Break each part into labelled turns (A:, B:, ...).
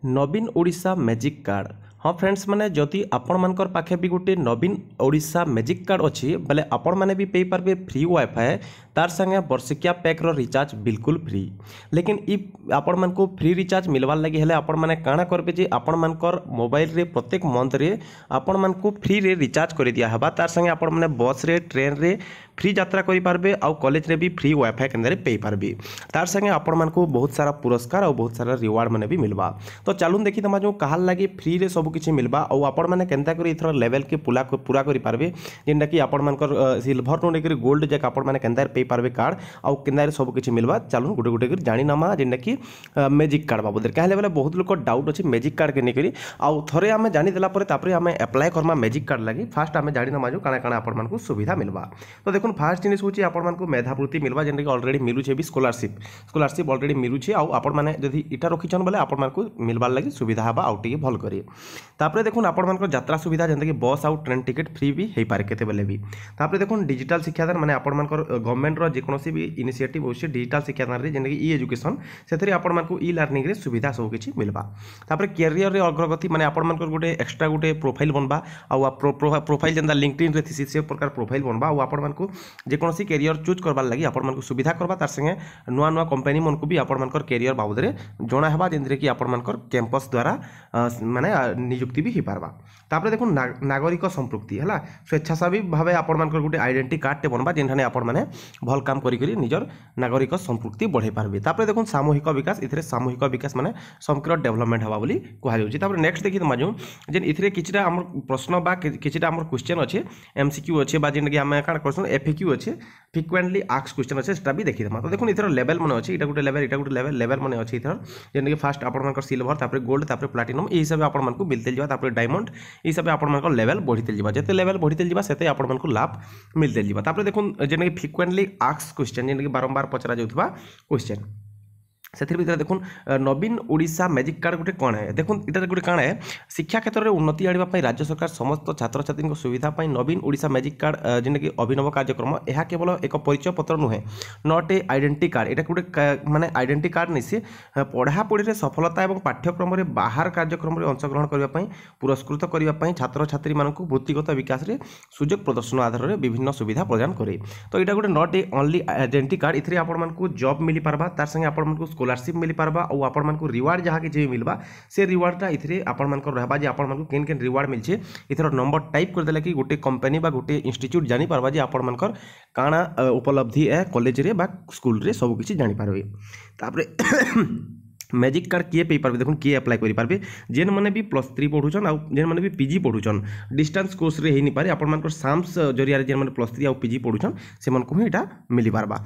A: नवीन Odisha magic card. हाँ friends मैंने जदि आपण मानकर पाखे भी गोटे नवीन ओडिशा मैजिक कार्ड अच्छी बेले आपण मैंने भी पे पारे फ्री वाईफाई तार संगे वर्षिकिया पैक्र रिचार्ज बिल्कुल फ्री। लेकिन इ आपण मान को फ्री रिचार्ज मिलवार लगी हेले आपण मैंने काଣା करबे जे आपण मानकर मोबाइल रे प्रत्येक मंथ रे आपण मान को फ्री रे रिचार्ज कर दिया हबा तार संगे आपण मैंने बस रे ट्रेन रे फ्री यात्रा करि पारबे आउ कॉलेज रे भी फ्री वाईफाई केंद्र पे पारबे तार संगे आपण मान को बहुत सारा पुरस्कार और बहुत सारा रिवार्ड माने भी मिलबा। तो चलून देखि तमा जो कहार लागी फ्री रे सब किछि मिलबा और आपण माने केनता करी इथर लेवल के पूरा करि पारबे जेंटा कि आपण मानकर सिल्वर टू नेकरी गोल्ड जक आपण माने केनता पे पारबे कार्ड आउ केनता सब किछि मिलबा। चलून गुटे गुटे कर जानि नामा जेंटा कि मैजिक कार्ड बाबू कहले बेले बहुत लोक डाउट अछि मैजिक कार्ड के नेकरी आउ थरे आमे जानि देला परे तापरे आमे अप्लाई करमा मैजिक कार्ड लागी फास्ट आमे जानि नामा जो काना काना आपण मान को सुविधा मिलबा। तो देखुन फास्ट जिनिस होची आपण मान को मेधावृत्ति मिलबा जेंटा कि ऑलरेडी मिलु छे भी स्कॉलरशिप ऑलरेडी मिलु छे आउ आपण माने जदि इटा रखिछन बेले आपण मान को मिलबार लागी सुविधा हबा आउ टिके भल करी। तापरे देखुन आपण मान को यात्रा सुविधा जेंटा कि बस आउ ट्रेन टिकट फ्री भी हेई पारे केते बेले भी। तापरे देखुन डिजिटल शिक्षादान माने आपण मान को गवर्नमेंट रो जे कोनोसी भी इनिशिएटिव होची डिजिटल शिक्षादान रे जेंटा कि ई एजुकेशन सेथरे आपण मान को ई लर्निंग रे सुविधा सब किछि मिलबा। तापरे कैरियर रे अग्रगति माने आपण मान को गोटे एक्स्ट्रा गोटे प्रोफाइल बनबा आउ प्रोफाइल जेंटा लिंक्डइन रे थिसी से प्रकार प्रोफाइल बनबा आउ आपण मान को जे कोनोसी कैरियर चूज करबार लागि आपण मान को सुविधा करबा तार संगे नुआ नुआ कंपनी मन को भी आपण मान को कैरियर बाबद रे जणा हेबा जेंद्रे कि आपण मान को कैंपस द्वारा माने नियुक्ति भी ही पारबा। तापरे देखो नागरिक संपृक्ति है स्वेच्छासेवी भाव आपण मान गोटे आइडेंटिटी कार्ड टे बनबा जेनठाने आपण माने भल काम करी करी निजर नागरिक संपृक्ति बढ़े पारबे। तापरे देखो सामूहिक विकास इथरे सामूहिक विकास माने समग्र डेवलपमेंट हवा बोली कुहा जाउची। तापरे नेक्स्ट देखि माजू जेन इथरे किछटा हमर प्रश्न बा किछटा हमर क्वेश्चन अछि एमसीक्यू अछि बा जेन कि हम कान क्वेश्चन एफएक्यू अछि फ्रिक्वेंटली आस्क्ड क्वेश्चन अछि सेटा भी देखि दमा। तो देखो इथर लेवल माने अछि इटा गुटे लेवल माने अछि इथर जेन कि फर्स्ट आपण मान सिल्वर तापरे गोल्ड तापरे प्लैटिनम ए हिसाब आपण मान को मिलते जिवा तापरे डायमंड ए हिसाब आपण मान लेवल बढ़िते जिवा जेते लेवल बढ़िते जिवा सेते आपण मान को लाभ मिलते जिवा। तापरे देखो जेन कि फ्रिक्वेंटली आस्क्ड क्वेश्चन जेन कि बारंबार पचरा जाउथबा क्वेश्चन से देखो नवीन ओडिशा मैजिक कार्ड गोटे कौन है देखो इटा गोटे कौन है शिक्षा क्षेत्र में उन्नति आने राज्य सरकार समस्त छात्र छात्री सुविधा नवीन ओडिशा मैजिक कार्ड जेन कि अभिनव कार्यक्रम यह केवल एक परिचय पत्र नुहे नॉट ए आइडेंटिटी कार्ड एटा गोटे माने आइडेंटिटी कार्ड नहीं से पढ़ापढ़ी में सफलता और पाठ्यक्रम में बाहर कार्यक्रम में अंशग्रहण करने पुरस्कृत करने छात्र छात्री मानक वृत्तिगत विकास में सुजोग प्रदर्शन आधार में विभिन्न सुविधा प्रदान करे। तो यहाँ गोटे not A only identity card इथे आपको जॉब मिल पारबा तार संगे आपको स्कॉलरशिप मिल पारबा और आपण मान को रिवार्ड जहाँ कि मिलबा से रिवार्डटा इथे आपण मान को रहबा जे आपण मान को केन केन रिवार्ड मिलछे इथर नंबर टाइप कर देला कि गोटे कंपनी बा गोटे इंस्टीट्यूट जानि पारबा जे आपण मान कर काना उपलब्धि है कॉलेज रे बा स्कूल रे सब किछि जानि पारबे। तापरे मैजिक कार्ड किए पे पारबे देखो किए अप्लाई करि पारबे जेन माने भी +3 पढुछन आ जेन माने भी पीजी पढुछन डिस्टेंस कोर्स रे हेइ नि पारे आपण मान को साम्स जरिया रे जेन माने +3 आ पीजी पढुछन से मन को एटा मिलि पारबा।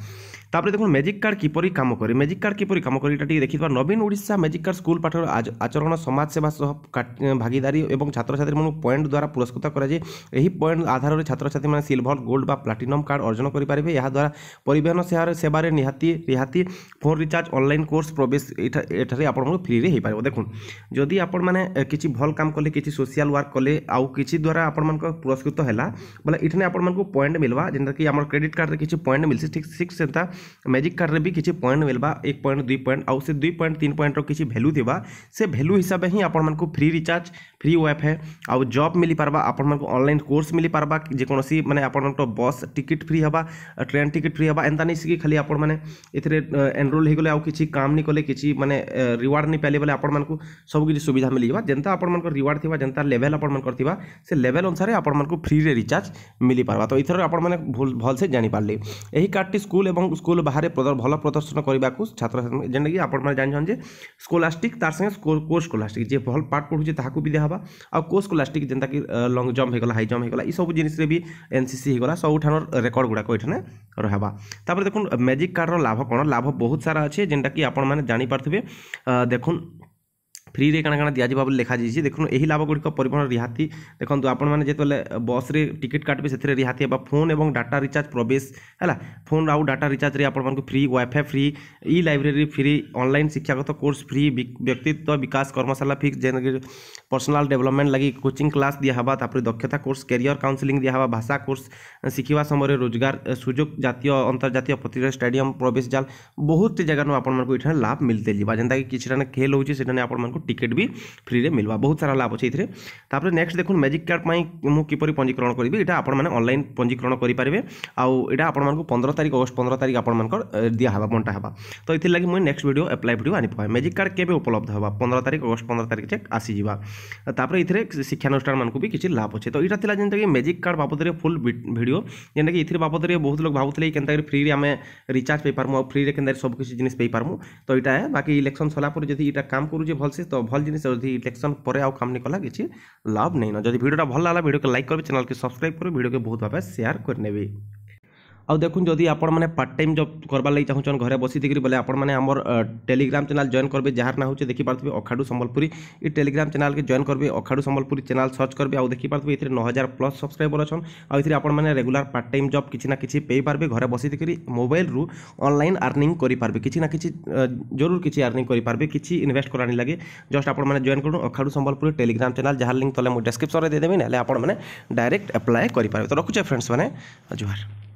A: तापरे देखो मैजिक कार्ड किपरि काम करे मैजिक कार्ड किपरि काम करे एटा टी देखिबा नवीन ओडिशा मैजिक कार्ड स्कूल पाठर आचरण समाज सेवा सह भागीदारी एवं छात्र छात्री मन पॉइंट द्वारा पुरस्कृत करा जे एही पॉइंट आधार रे छात्र छात्री माने सिल्वर गोल्ड बा प्लैटिनम कार्ड अर्जन करि पारिबे। या द्वारा परिवहन सेवा रे रिहाती फोन रिचार्ज ऑनलाइन कोर्स प्रवेश एठारे आपण फ्री रे हे पारिबो। देखुन जदि आपण माने किछि भल काम कले किछि सोशल वर्क कले आउ किछि द्वारा आपण मान को पुरस्कृत हैला बोले इठने आपण मान को पॉइंट मिलवा जेंदा कि हमर क्रेडिट कार्ड रे किछि पॉइंट मिलसी ठीक ठीक सेता मैजिक कार्ड रे भी किछि पॉइंट मिलबा 1 पॉइंट 2 पॉइंट आउ से 2 पॉइंट 3 पॉइंट रो किछि वैल्यू देबा से वैल्यू हिसाब ही आपण मान को फ्री रिचार्ज फ्री वाईफाई आउ जॉब मिली पारबा आपण मान को ऑनलाइन कोर्स मिली पारबा जे कोनोसी माने आपण मान को बस टिकट फ्री हबा ट्रेन टिकट फ्री हबा एंता नहीं कि खाली आपण माने इथरे एनरोल हे गले आउ किछि काम नहीं कले किछि माने रिवार्ड नहीं पाले बोले आपण मान को सब किछि सुविधा मिली जबा जेंता आपण मान को रिवार्ड थिबा जेंता लेवल आपण मान करथिबा से लेवल अनुसार आपण मान को फ्री रे रिचार्ज मिली पारबा। तो इथर आपण माने भल से जानि पारले एही कार्ड टी स्कूल एवं स्कूल बाहर भल प्रदर्शन करने को छात्र जेन कि आपण जान जे स्कॉलरशिप तार संगे कोर्स स्कॉलरशिप जे भल पाठ पढ़ुचे ताहाकू भी देहबा आ कोर्स स्कॉलरशिप जेंता कि लॉन्ग जंप हे गला हाई जंप हे गला ई सब जिनिस रे भी एनसीसी हे गला सब ठानर रिकॉर्ड गुडा को एठने रहबा। तापर देखुन मैजिक कार्ड रो लाभ कोन लाभ बहुत सारा अछि जेंता कि आपण माने जानि पारथिबे देखुन फ्री रे काना काना दिया जिबा लिखा जाइए। देखो यही लाभ गुड़िक परिवहन रिहाती देखो आपण मैंने जो बस रे टिकट काटबे से रिहाती है फोन और डाटा रिचार्ज प्रवेश है फोन आउ डाटा रिचार्ज रे आपण free wifi free e library free online शिक्षागत कोर्स फ्री व्यक्तित्व विकास कर्मशाला फिक्स जेन पर्सनल डेवलपमेंट लगी कोचिंग क्लास दिया हवा तापर दक्षता कोर्स कैरियर काउंसलिंग दिया हवा भाषा कोर्स शिखा समय रोजगार सुजोग जातीय अंतर्जातीय प्रतियोगिता स्टेडियम प्रवेश जाल बहुत जगह आपण लाभ मिलते जावा जेनता कि किसी खेल होची सेटाने आपण टिकेट भी फ्री रे मिलवा बहुत सारा लाभ अच्छे ये। तापर नेक्स्ट देखो मैजिक कार्ड मु किपरि पंजीकरण करी यहाँ आपण मैंने ऑनलाइन पंजीकरण करेंगे आउटा आपण 15 तारीख अगस्त 15 तारीख आपण दिया हवा बंटा हवा तो ये लगी मुझे नेक्स्ट वीडियो अप्लाई वीडियो आनी पाए मैजिक कार्ड केबे उपलब्ध होगा 15 तारीख अगस्त 15 तारीख चेक आसीजा तापर ये शिक्षानुष्ठान मानक भी किसी लाभ अच्छे तो यहाँ था जेनता कि मैजिक कार्ड बाबद फुल वीडियो जेनटा कि ये बाबद बहुत लोग भावुले कि फ्री आम रिचार्ज पे पार्मु फ्री के सब किसी जिन पे पार्मु तो यहाँ है बाकी इलेक्शन सरला जब यहाँ काम करूँ भलसे तो भल जिन इलेक्शन पर आउ काम नहीं कला किसी लाभ नहीं ना जब वीडियो भल लगा वीडियो को लाइक करेंगे चैनल को सब्सक्राइब करेंगे वीडियो को बहुत भाव शेयर करने आउ देखुन जदि आपण मैंने पार्ट टाइम जॉब करबार लगी चाहूँ घरे बसी थी बोले आपण मैंने आमर टेलीग्राम चैनल जॉइन करेंगे जार ना होचे देखी पार्थे अखाड़ू संबलपुरी ये टेलीग्राम चैनल के जॉइन करेंगे अखाड़ू संबलपुरी चैनल सर्च करेंगे आउ देखी पार्थे ये 9000+ सब्सक्राइबर अच्छन आउ आपण मैंने रेगुलर पार्ट टाइम जॉब किसी ना किसी पे पार्बे घरे बसी थी मोबाइल रु ऑनलाइन अर्निंग करेंगे किसी ना किसी जरूर किसी अर्निंग करेंगे किसी इन्वेस्ट करानी लगे जस्ट आपण मैंने जॉइन करूँ अखाड़ू संबलपुरी टेलीग्राम चैनल जहाँ लिंक तले मुझे डिस्क्रिप्शन में देदेवी ना आपण मैंने डायरेक्ट अप्लाई करेंगे तो रखुचे फ्रेंड्स मैंने जुहार।